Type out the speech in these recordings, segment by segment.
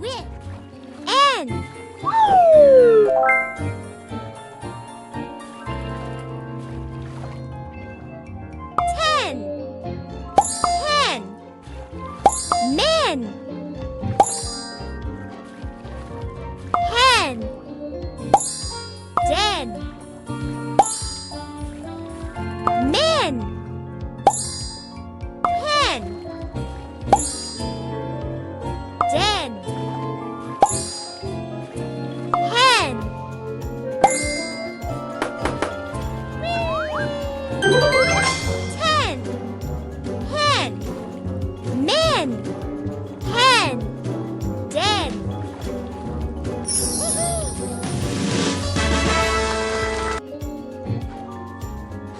with N. Ten. Hen. Men. Hen. Den. Men. Hen. Den. Hen. Ten. Hen. Men. Hen. Den.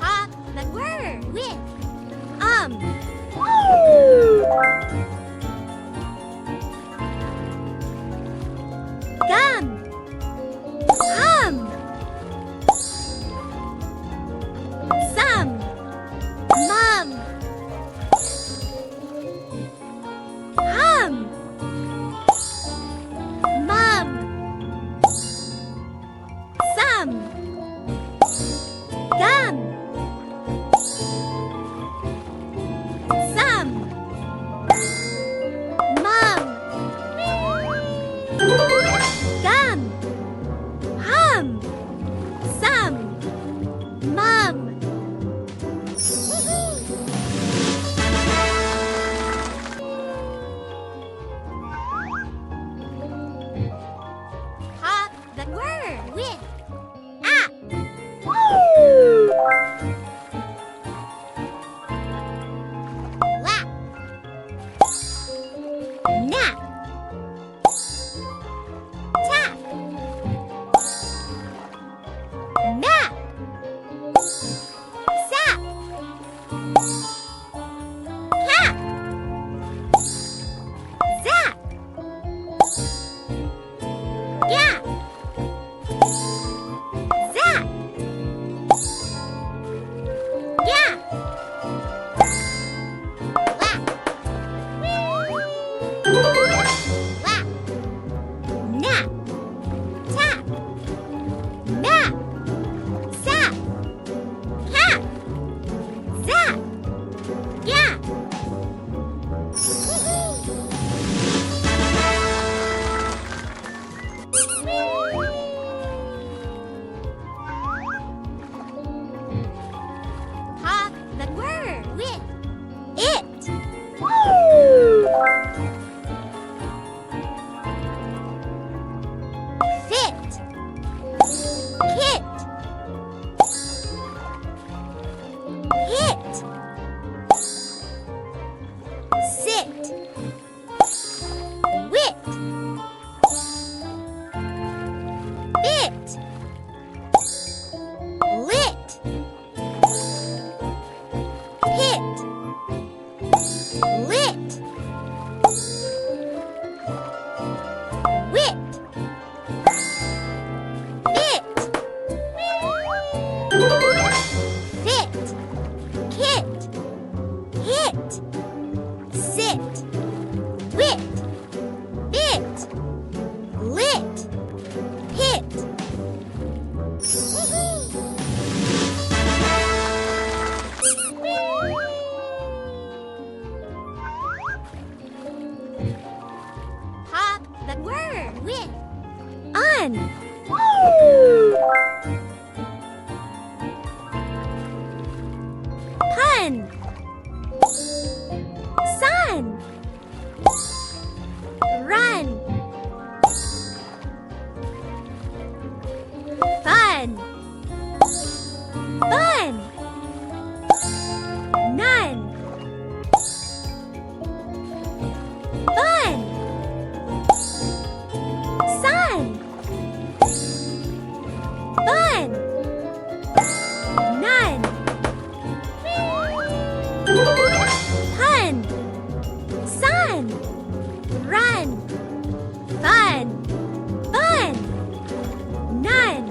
Pop the word with Gum. Some. Mum. Mum. Some. Gum. Some. Mum. Gum. Some. Mum. Pop the word with App. Lap. Nap. Tap. Map. Sap. Cap. Zap. Gap. Zap. Gap. Lap. Lap. Nap. Tap. Map. Sap. Cap. Zap. Gap. Pop the word with It. Fit. Kit. Hit. Sit. Wit. Bit. Lit. Hit. Lit. Wit. Bit. Fit. Kit. Hit. Sit. Wit. Bit. Lit. Hit. Pop the word with Un. Pun. Sun. Run. Fun. Bun. None. Bun. Sun. Bun. None. Pun. Sun. Run. Fun. Bun. None.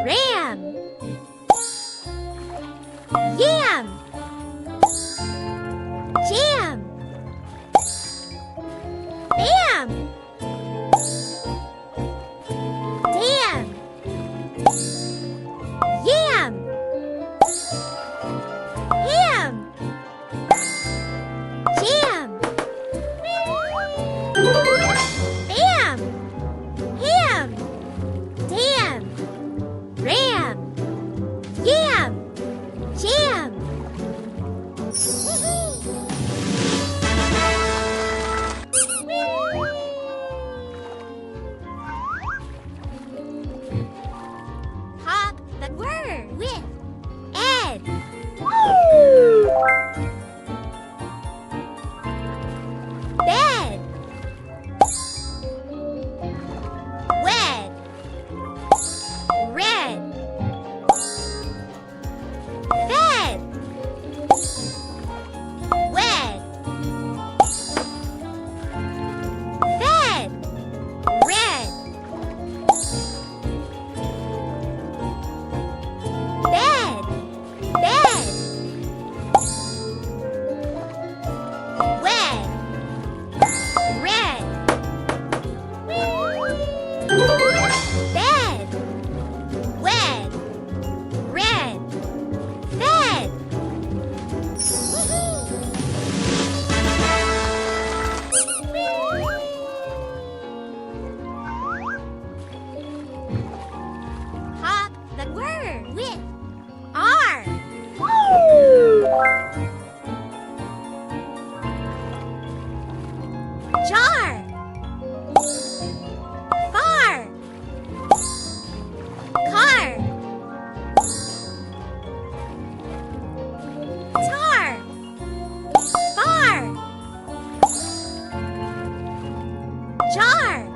ram, yam, jam, bam, dam, yam, ham, jam, bam, ham, dam, ram, yam, jam. Pop the word with Ed. Bed, wed, red, fed, wed, fed, red, bed, bed, wed, red, bed, wed, red, fed. Pop the word with R. Jar, far, car, tar, far, jar.